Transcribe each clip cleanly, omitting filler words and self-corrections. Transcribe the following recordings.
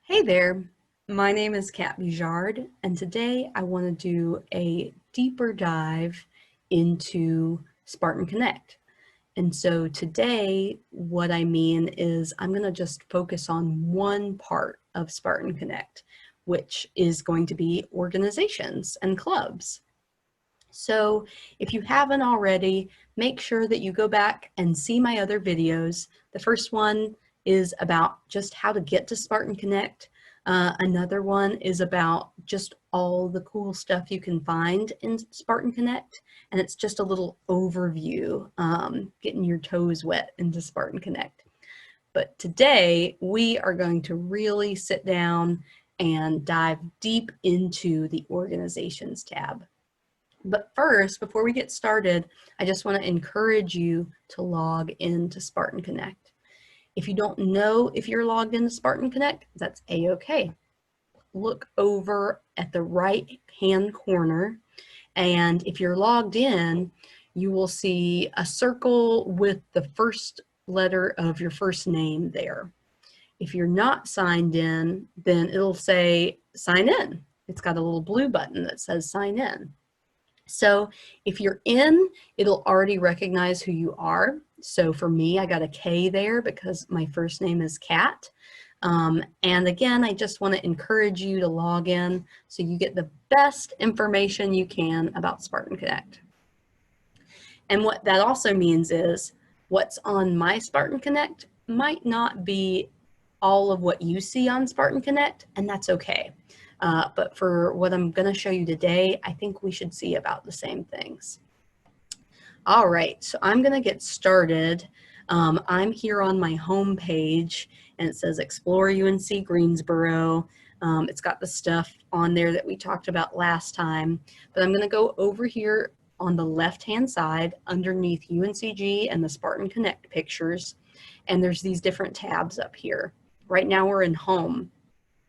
Hey there, my name is Kat Bijard, and today I want to do a deeper dive into Spartan Connect. And so today, what I mean is I'm going to just focus on one part of Spartan Connect, which is going to be organizations and clubs. So if you haven't already, make sure that you go back and see my other videos. The first one is about just how to get to Spartan Connect. Another one is about just all the cool stuff you can find in Spartan Connect. And it's just a little overview, getting your toes wet into Spartan Connect. But today we are going to really sit down and dive deep into the organizations tab. But first, before we get started, I just want to encourage you to log into Spartan Connect. If you don't know if you're logged into Spartan Connect, that's a-okay. Look over at the right-hand corner, and if you're logged in, you will see a circle with the first letter of your first name there. If you're not signed in, then it'll say sign in. It's got a little blue button that says sign in. So if you're in, it'll already recognize who you are. So for me, I got a K there because my first name is Kat. And again, I just want to encourage you to log in so you get the best information you can about Spartan Connect. And what that also means is what's on my Spartan Connect might not be all of what you see on Spartan Connect, and that's okay. But for what I'm going to show you today, I think we should see about the same things. All right, so I'm going to get started. I'm here on my home page, and it says Explore UNC Greensboro. It's got the stuff on there that we talked about last time, but I'm going to go over here on the left-hand side underneath UNCG and the Spartan Connect pictures, and there's these different tabs up here. Right now we're in Home,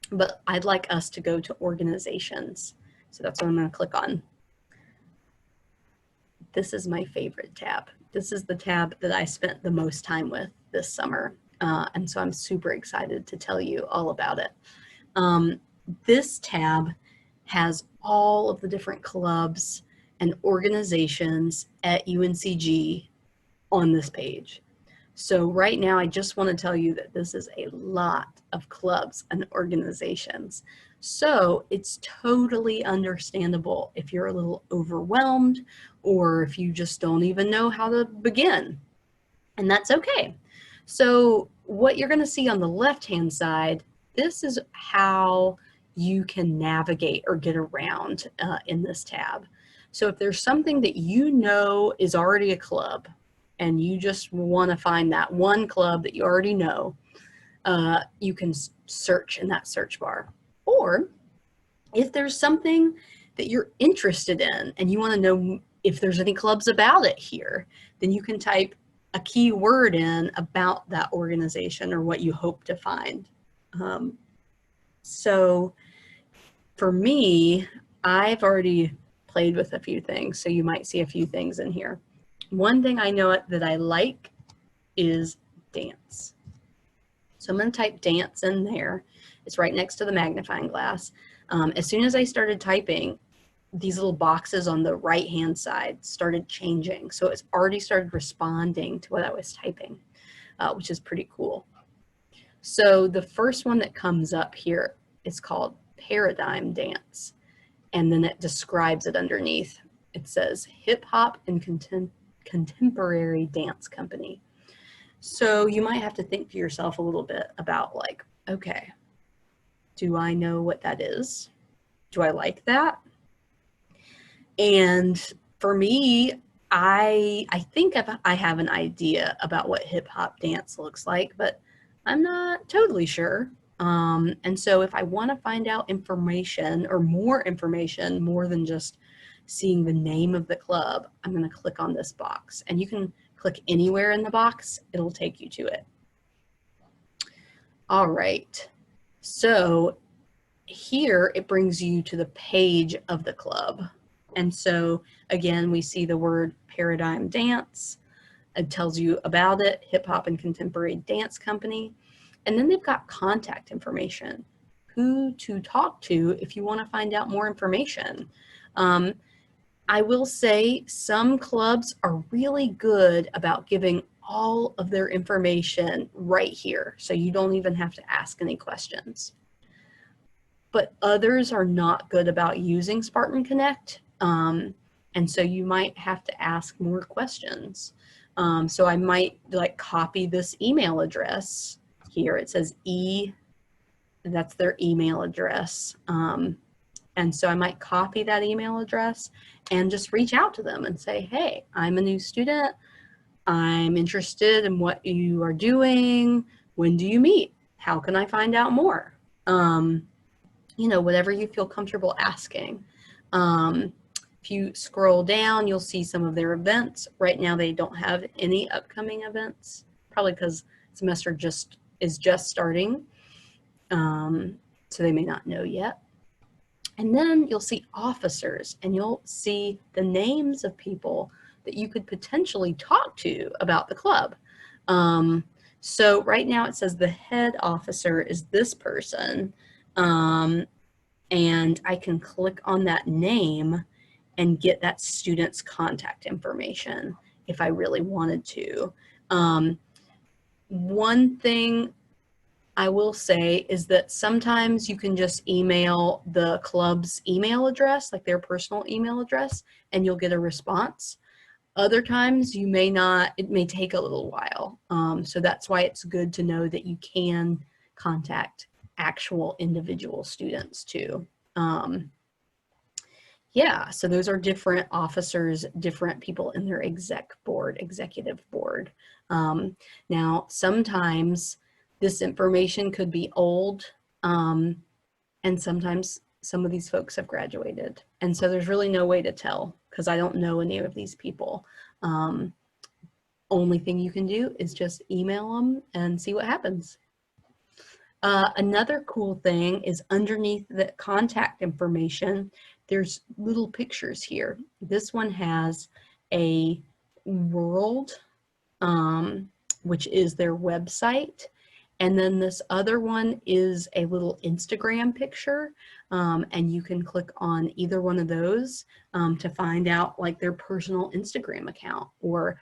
but I'd like us to go to Organizations. So that's what I'm going to click on. This is my favorite tab. This is the tab that I spent the most time with this summer. And so I'm super excited to tell you all about it. This tab has all of the different clubs and organizations at UNCG on this page. So right now, I just want to tell you that this is a lot of clubs and organizations. So it's totally understandable if you're a little overwhelmed or if you just don't even know how to begin. And that's okay. So what you're going to see on the left-hand side, this is how you can navigate or get around in this tab. So if there's something that you know is already a club, and you just want to find that one club that you already know, you can search in that search bar. Or if there's something that you're interested in and you want to know if there's any clubs about it here, then you can type a keyword in about that organization or what you hope to find. So for me, I've already played with a few things, so you might see a few things in here. One thing I know that I like is dance. So I'm going to type dance in there. It's right next to the magnifying glass. As soon as I started typing, these little boxes on the right-hand side started changing. So it's already started responding to what I was typing, which is pretty cool. So the first one that comes up here is called Paradigm Dance. And then it describes it underneath. It says hip hop and contemporary dance company. So you might have to think to yourself a little bit about like, okay, do I know what that is? Do I like that? And for me, I think I have an idea about what hip hop dance looks like, but I'm not totally sure. And so if I want to find out information or more information, more than just seeing the name of the club, I'm going to click on this box, and you can click anywhere in the box, it'll take you to it. All right, so here it brings you to the page of the club. And so again, we see the word Paradigm Dance. It tells you about it, hip hop and contemporary dance company. And then they've got contact information. who to talk to if you want to find out more information. I will say some clubs are really good about giving all of their information right here, so you don't even have to ask any questions. But others are not good about using Spartan Connect, and so you might have to ask more questions. So I might like copy this email address here. It says that's their email address. And so I might copy that email address and just reach out to them and say, hey, I'm a new student. I'm interested in what you are doing. When do you meet? How can I find out more? You know, whatever you feel comfortable asking. If you scroll down, you'll see some of their events. Right now, they don't have any upcoming events, probably because semester is just starting. So they may not know yet. And then you'll see officers, and you'll see the names of people that you could potentially talk to about the club. So right now it says the head officer is this person, and I can click on that name and get that student's contact information if I really wanted to. One thing I will say is that sometimes you can just email the club's email address, like their personal email address, and you'll get a response. Other times you may not, it may take a little while. So that's why it's good to know that you can contact actual individual students too. Yeah, so those are different officers, different people in their executive board. Now, sometimes this information could be old, and sometimes some of these folks have graduated. And so there's really no way to tell because I don't know any of these people. Only thing you can do is just email them and see what happens. Another cool thing is underneath the contact information, there's little pictures here. This one has a world, which is their website. And then this other one is a little Instagram picture. And you can click on either one of those to find out like their personal Instagram account or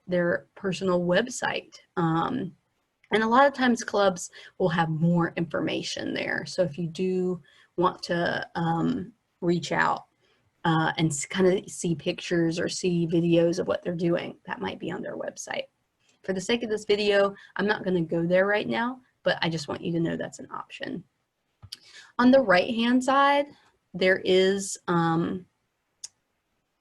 their personal website. And a lot of times clubs will have more information there. So if you do want to reach out and kind of see pictures or see videos of what they're doing, that might be on their website. For the sake of this video, I'm not going to go there right now, but I just want you to know that's an option. On the right-hand side, there is,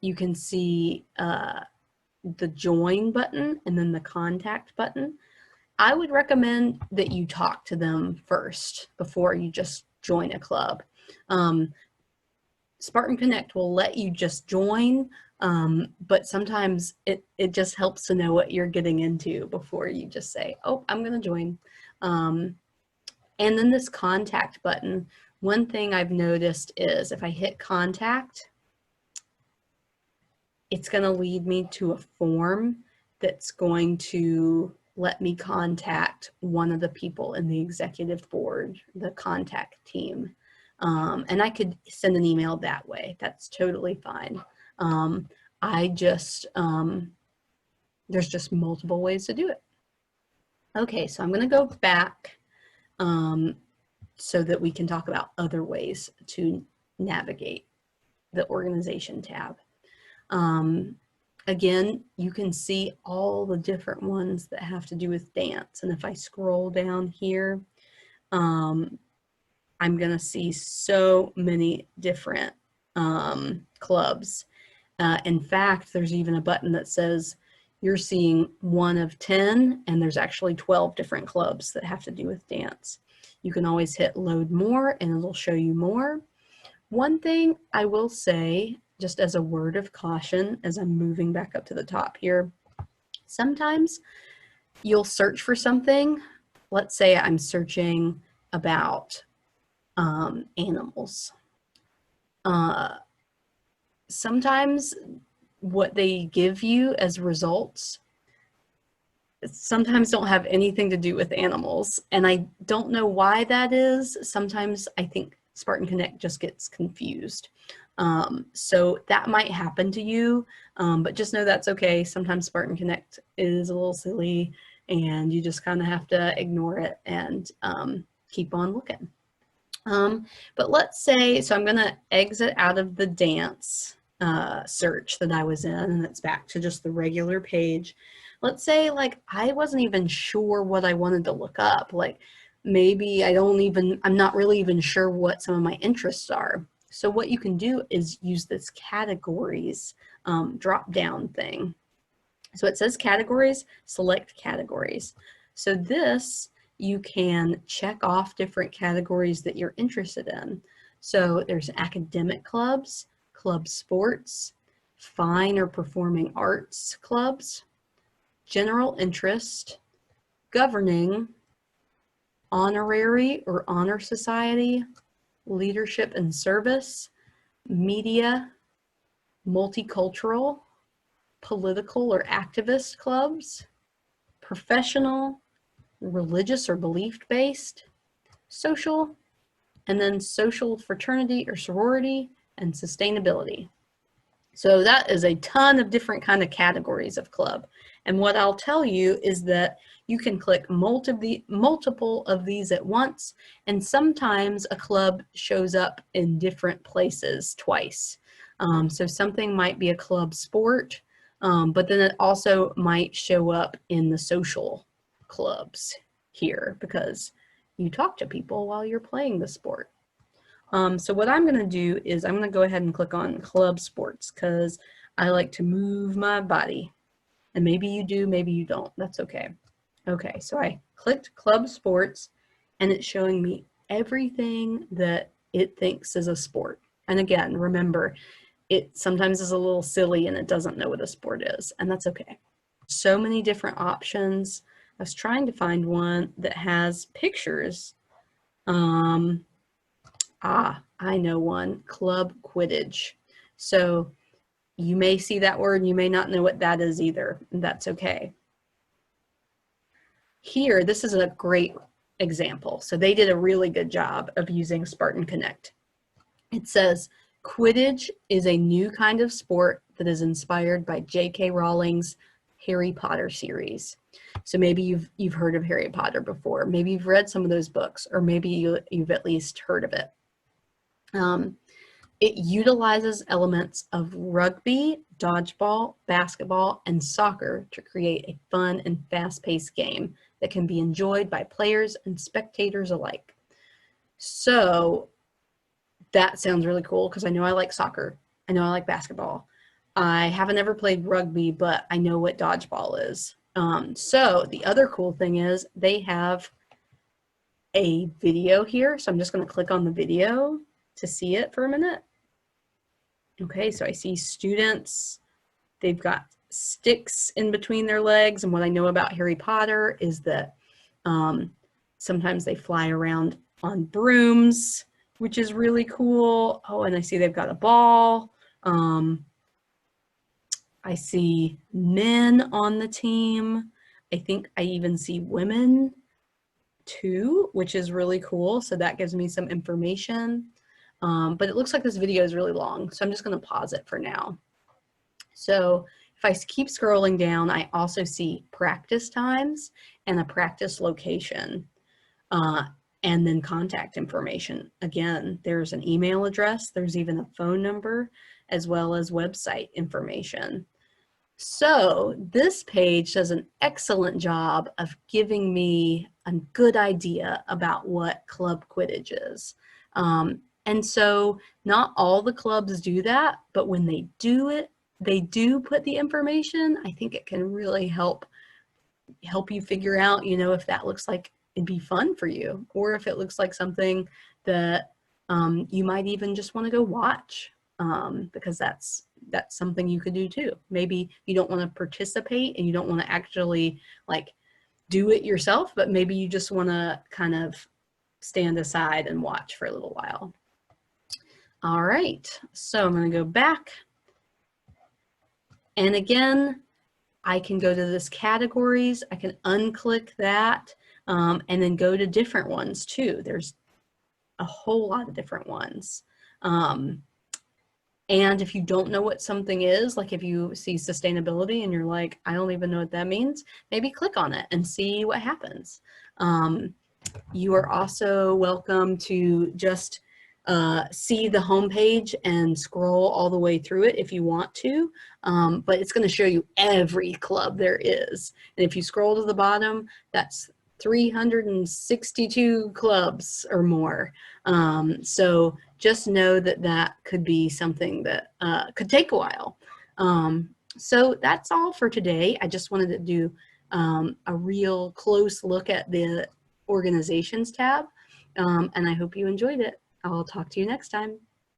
you can see the join button and then the contact button. I would recommend that you talk to them first before you just join a club. Spartan Connect will let you just join, but sometimes it just helps to know what you're getting into before you just say, oh, I'm going to join. And then this contact button, one thing I've noticed is if I hit contact, it's going to lead me to a form that's going to let me contact one of the people in the executive board, the contact team. And I could send an email that way. That's totally fine. There's just multiple ways to do it. Okay, so I'm going to go back so that we can talk about other ways to navigate the organization tab. Again, you can see all the different ones that have to do with dance. And if I scroll down here, I'm going to see so many different clubs. In fact, there's even a button that says you're seeing 1 of 10, and there's actually 12 different clubs that have to do with dance. You can always hit load more and it'll show you more. One thing I will say, just as a word of caution, as I'm moving back up to the top here, sometimes you'll search for something. Let's say I'm searching about animals. Sometimes what they give you as results sometimes don't have anything to do with animals. And I don't know why that is. Sometimes I think Spartan Connect just gets confused. So that might happen to you, but just know that's okay. Sometimes Spartan Connect is a little silly and you just kind of have to ignore it and keep on looking. But let's say, so I'm going to exit out of the dance search that I was in, and it's back to just the regular page. Let's say like I wasn't even sure what I wanted to look up. Like maybe I'm not really even sure what some of my interests are. So what you can do is use this categories drop down thing. So it says categories, select categories. So this, you can check off different categories that you're interested in. So there's academic clubs, club sports, fine or performing arts clubs, general interest, governing, honorary or honor society, leadership and service, media, multicultural, political or activist clubs, professional, religious or belief-based, social, and then social fraternity or sorority, and sustainability. So that is a ton of different kind of categories of club. And what I'll tell you is that you can click multiple of these at once, and sometimes a club shows up in different places twice. So something might be a club sport, but then it also might show up in the social clubs here because you talk to people while you're playing the sport. So what I'm going to do is I'm going to go ahead and click on club sports because I like to move my body. And maybe you do, maybe you don't. That's okay. Okay, so I clicked club sports and it's showing me everything that it thinks is a sport. And again, remember, it sometimes is a little silly and it doesn't know what a sport is, and that's okay. So many different options. I was trying to find one that has pictures. I know one, club Quidditch. So you may see that word and you may not know what that is either. That's okay. Here, this is a great example. So they did a really good job of using Spartan Connect. It says, Quidditch is a new kind of sport that is inspired by J.K. Rowling's Harry Potter series. So maybe you've heard of Harry Potter before. Maybe you've read some of those books, or maybe you've at least heard of it. It utilizes elements of rugby, dodgeball, basketball, and soccer to create a fun and fast-paced game that can be enjoyed by players and spectators alike. So that sounds really cool because I know I like soccer. I know I like basketball. I haven't ever played rugby, but I know what dodgeball is. So the other cool thing is they have a video here. So I'm just going to click on the video to see it for a minute. Okay, so I see students, they've got sticks in between their legs, and what I know about Harry Potter is that sometimes they fly around on brooms, which is really cool. Oh, and I see they've got a ball. I see men on the team. I think I even see women too, which is really cool. So that gives me some information. But it looks like this video is really long, so I'm just going to pause it for now. So if I keep scrolling down, I also see practice times and a practice location, and then contact information. Again, there's an email address, there's even a phone number, as well as website information. So this page does an excellent job of giving me a good idea about what Club Quidditch is. And so not all the clubs do that, but when they do it, they do put the information. I think it can really help you figure out, if that looks like it'd be fun for you, or if it looks like something that you might even just want to go watch, because that's something you could do too. Maybe you don't want to participate and you don't want to actually like do it yourself, but maybe you just want to kind of stand aside and watch for a little while. All right, so I'm going to go back. And again, I can go to this categories, I can unclick that, and then go to different ones too. There's a whole lot of different ones. And if you don't know what something is, like if you see sustainability and you're like, I don't even know what that means, maybe click on it and see what happens. You are also welcome to just see the homepage and scroll all the way through it if you want to, but it's going to show you every club there is. And if you scroll to the bottom, that's 362 clubs or more. So just know that that could be something that could take a while. So that's all for today. I just wanted to do a real close look at the organizations tab, and I hope you enjoyed it. I'll talk to you next time.